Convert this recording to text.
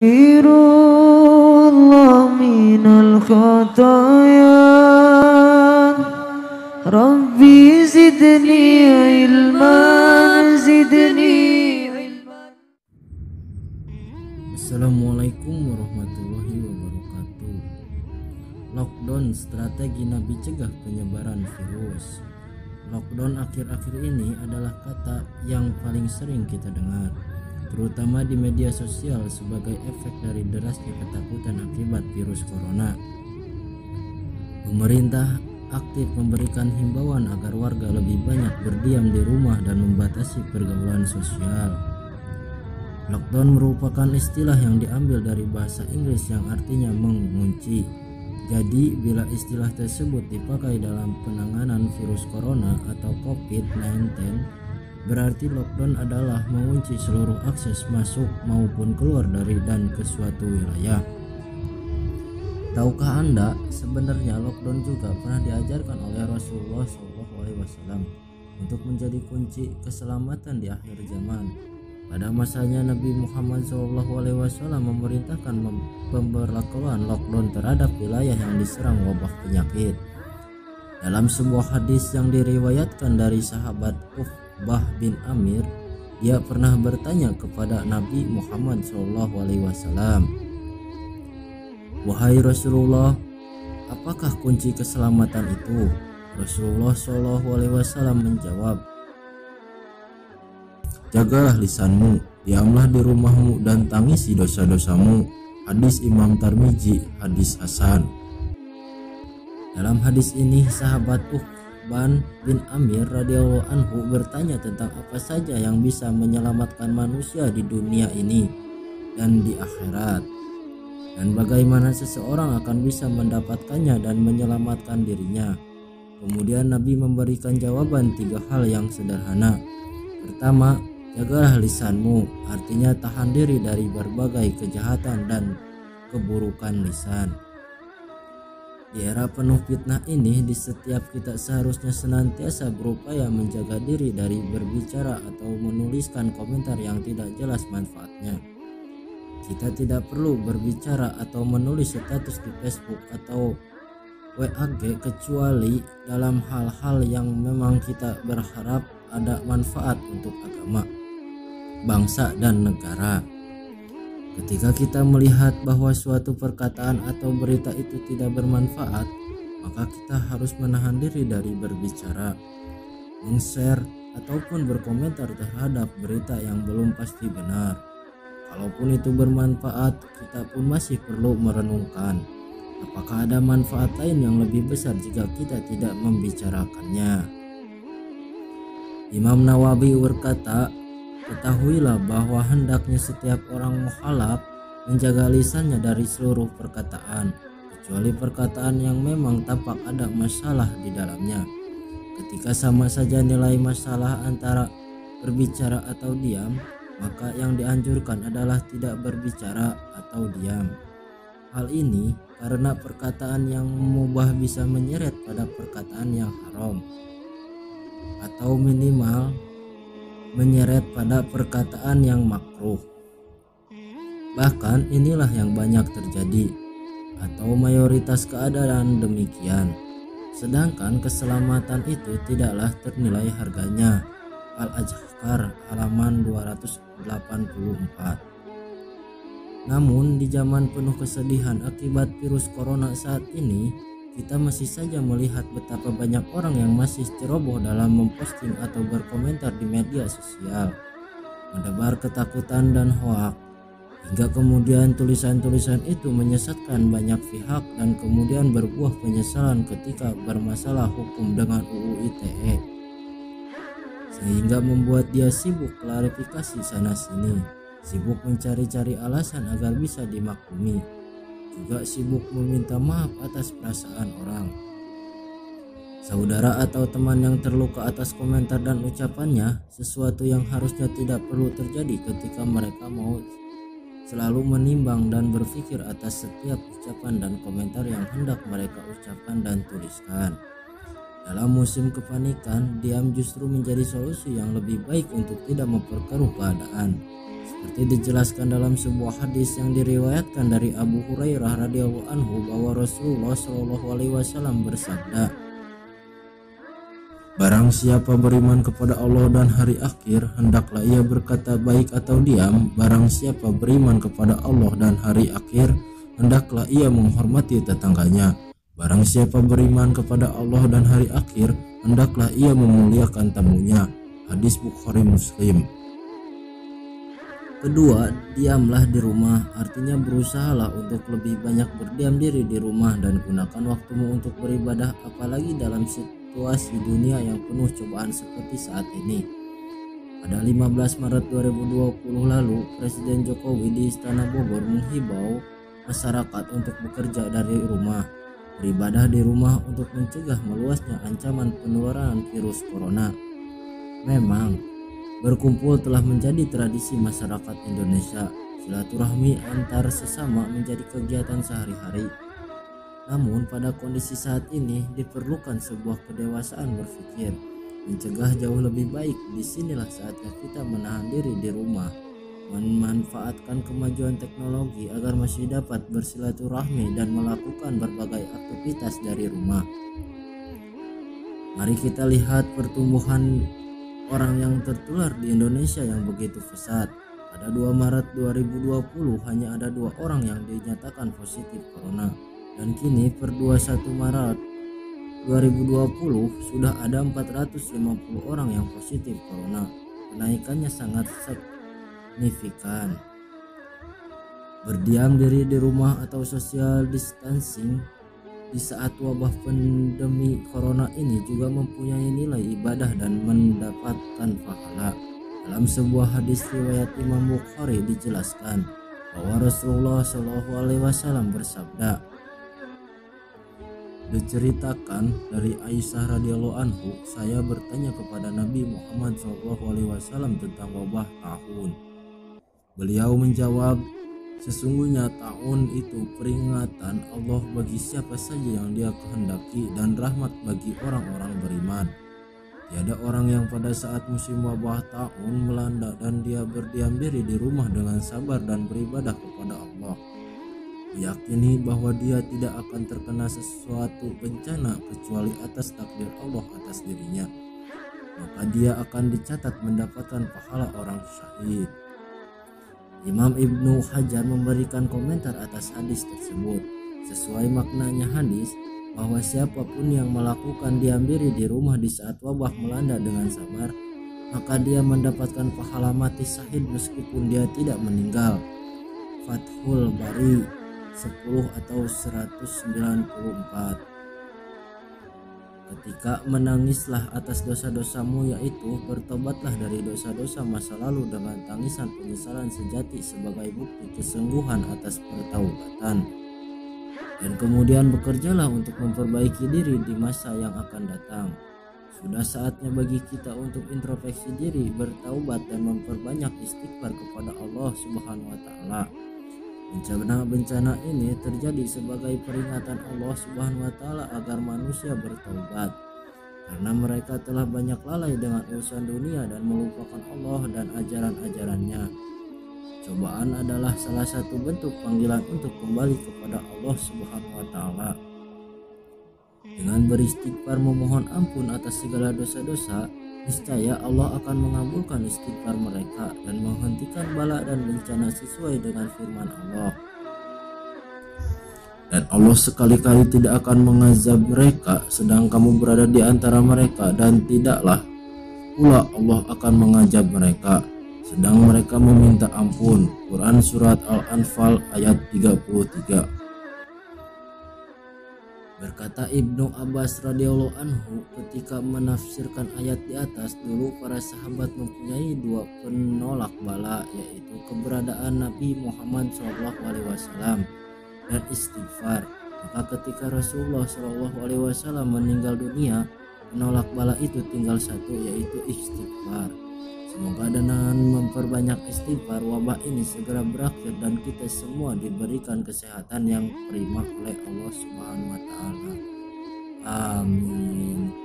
Astaghfirullah minal khataya, Rabbi zidni ilman, zidni ilman. Assalamualaikum warahmatullahi wabarakatuh. Lockdown, strategi Nabi cegah penyebaran virus. Lockdown akhir-akhir ini adalah kata yang paling sering kita dengar, terutama di media sosial sebagai efek dari derasnya ketakutan akibat virus corona. Pemerintah aktif memberikan himbauan agar warga lebih banyak berdiam di rumah dan membatasi pergaulan sosial. Lockdown merupakan istilah yang diambil dari bahasa Inggris yang artinya mengunci. Jadi, bila istilah tersebut dipakai dalam penanganan virus corona atau COVID-19, berarti lockdown adalah mengunci seluruh akses masuk maupun keluar dari dan ke suatu wilayah. Tahukah Anda, sebenarnya lockdown juga pernah diajarkan oleh Rasulullah SAW untuk menjadi kunci keselamatan di akhir zaman. Pada masanya Nabi Muhammad SAW memerintahkan pemberlakuan lockdown terhadap wilayah yang diserang wabah penyakit. Dalam sebuah hadis yang diriwayatkan dari sahabat Uqbah bin Amir, dia pernah bertanya kepada Nabi Muhammad SAW, "Wahai Rasulullah, apakah kunci keselamatan itu?" Rasulullah SAW menjawab, "Jagalah lisanmu, diamlah di rumahmu dan tangisi dosa-dosamu." Hadis Imam Tirmidzi, hadis hasan. Dalam hadis ini, sahabat Uqbah bin Amir radhiyallahu anhu bertanya tentang apa saja yang bisa menyelamatkan manusia di dunia ini dan di akhirat, dan bagaimana seseorang akan bisa mendapatkannya dan menyelamatkan dirinya. Kemudian Nabi memberikan jawaban 3 hal yang sederhana. Pertama, jagalah lisanmu, artinya tahan diri dari berbagai kejahatan dan keburukan lisan. Di era penuh fitnah ini, di setiap kita seharusnya senantiasa berupaya menjaga diri dari berbicara atau menuliskan komentar yang tidak jelas manfaatnya. Kita tidak perlu berbicara atau menulis status di Facebook atau WhatsApp kecuali dalam hal-hal yang memang kita berharap ada manfaat untuk agama, bangsa, dan negara. Ketika kita melihat bahwa suatu perkataan atau berita itu tidak bermanfaat, maka kita harus menahan diri dari berbicara, meng-share, ataupun berkomentar terhadap berita yang belum pasti benar. Kalaupun itu bermanfaat, kita pun masih perlu merenungkan, apakah ada manfaat lain yang lebih besar jika kita tidak membicarakannya. Imam Nawawi berkata, "Ketahuilah bahwa hendaknya setiap orang mukhalaf menjaga lisannya dari seluruh perkataan, kecuali perkataan yang memang tampak ada masalah di dalamnya. Ketika sama saja nilai masalah antara berbicara atau diam, maka yang dianjurkan adalah tidak berbicara atau diam. Hal ini karena perkataan yang mubah bisa menyeret pada perkataan yang haram, atau minimal menyeret pada perkataan yang makruh. Bahkan inilah yang banyak terjadi, atau mayoritas keadaan demikian. Sedangkan keselamatan itu tidaklah ternilai harganya." Al-Azkar halaman 284. Namun di zaman penuh kesedihan akibat virus corona saat ini, kita masih saja melihat betapa banyak orang yang masih ceroboh dalam memposting atau berkomentar di media sosial, menebar ketakutan dan hoak, hingga kemudian tulisan-tulisan itu menyesatkan banyak pihak dan kemudian berbuah penyesalan ketika bermasalah hukum dengan UU ITE, sehingga membuat dia sibuk klarifikasi sana-sini, sibuk mencari-cari alasan agar bisa dimaklumi, juga sibuk meminta maaf atas perasaan orang. Saudara atau teman yang terluka atas komentar dan ucapannya, sesuatu yang harusnya tidak perlu terjadi ketika mereka mau selalu menimbang dan berpikir atas setiap ucapan dan komentar yang hendak mereka ucapkan dan tuliskan. Dalam musim kepanikan, diam justru menjadi solusi yang lebih baik untuk tidak memperkeruh keadaan. Seperti dijelaskan dalam sebuah hadis yang diriwayatkan dari Abu Hurairah radhiyallahu anhu bahwa Rasulullah shallallahu alaihi wasallam bersabda, "Barang siapa beriman kepada Allah dan hari akhir, hendaklah ia berkata baik atau diam. Barang siapa beriman kepada Allah dan hari akhir, hendaklah ia menghormati tetangganya. Barang siapa beriman kepada Allah dan hari akhir, hendaklah ia memuliakan tamunya." Hadis Bukhari Muslim. Kedua, diamlah di rumah, artinya berusahalah untuk lebih banyak berdiam diri di rumah dan gunakan waktumu untuk beribadah, apalagi dalam situasi dunia yang penuh cobaan seperti saat ini. Pada 15 Maret 2020 lalu, Presiden Jokowi di Istana Bogor menghibau masyarakat untuk bekerja dari rumah, beribadah di rumah untuk mencegah meluasnya ancaman penularan virus corona. Memang, berkumpul telah menjadi tradisi masyarakat Indonesia. Silaturahmi antar sesama menjadi kegiatan sehari-hari. Namun pada kondisi saat ini diperlukan sebuah kedewasaan berpikir, mencegah jauh lebih baik. Disinilah saatnya kita menahan diri di rumah, memanfaatkan kemajuan teknologi agar masih dapat bersilaturahmi dan melakukan berbagai aktivitas dari rumah. Mari kita lihat pertumbuhan orang yang tertular di Indonesia yang begitu pesat. Pada 2 Maret 2020 hanya ada 2 orang yang dinyatakan positif corona, dan kini per 21 Maret 2020 sudah ada 450 orang yang positif corona. Kenaikannya sangat signifikan. Berdiam diri di rumah atau social distancing di saat wabah pandemi corona ini juga mempunyai nilai ibadah dan mendapatkan pahala. Dalam sebuah hadis riwayat Imam Bukhari dijelaskan bahwa Rasulullah Shallallahu alaihi wasallam bersabda, diceritakan dari Aisyah radhiyallahu anhu, saya bertanya kepada Nabi Muhammad Shallallahu alaihi wasallam tentang wabah taun. Beliau menjawab, sesungguhnya tahun itu peringatan Allah bagi siapa saja yang Dia kehendaki dan rahmat bagi orang-orang beriman. Tiada orang yang pada saat musim wabah tahun melanda dan dia berdiam diri di rumah dengan sabar dan beribadah kepada Allah, meyakini bahwa dia tidak akan terkena sesuatu bencana kecuali atas takdir Allah atas dirinya, maka dia akan dicatat mendapatkan pahala orang syahid. Imam Ibnu Hajar memberikan komentar atas hadis tersebut. Sesuai maknanya hadis, bahwa siapapun yang melakukan diam diri di rumah di saat wabah melanda dengan sabar, maka dia mendapatkan pahala mati syahid meskipun dia tidak meninggal. Fathul Bari 10 atau 194. Ketika menangislah atas dosa-dosamu, yaitu bertobatlah dari dosa-dosa masa lalu dengan tangisan penyesalan sejati sebagai bukti kesungguhan atas pertaubatan. Dan kemudian bekerjalah untuk memperbaiki diri di masa yang akan datang. Sudah saatnya bagi kita untuk introspeksi diri, bertaubat dan memperbanyak istighfar kepada Allah Subhanahu wa taala. Bencana-bencana ini terjadi sebagai peringatan Allah Subhanahu wa taala agar manusia bertaubat, karena mereka telah banyak lalai dengan urusan dunia dan melupakan Allah dan ajaran-ajarannya. Cobaan adalah salah satu bentuk panggilan untuk kembali kepada Allah Subhanahu wa taala. Dengan beristighfar memohon ampun atas segala dosa-dosa, niscaya Allah akan mengabulkan istighfar mereka dan menghentikan bala dan bencana sesuai dengan firman Allah. Dan Allah sekali-kali tidak akan mengazab mereka sedang kamu berada di antara mereka, dan tidaklah pula Allah akan mengazab mereka sedang mereka meminta ampun. Quran Surat Al-Anfal ayat 33. Berkata Ibnu Abbas radhiyallahu anhu ketika menafsirkan ayat di atas, dulu para sahabat mempunyai 2 penolak bala, yaitu keberadaan Nabi Muhammad SAW dan istighfar. Maka ketika Rasulullah SAW meninggal dunia, penolak bala itu tinggal 1, yaitu istighfar. Semoga dengan memperbanyak istighfar wabah ini segera berakhir dan kita semua diberikan kesehatan yang prima oleh Allah Subhanahu wa taala. Amin.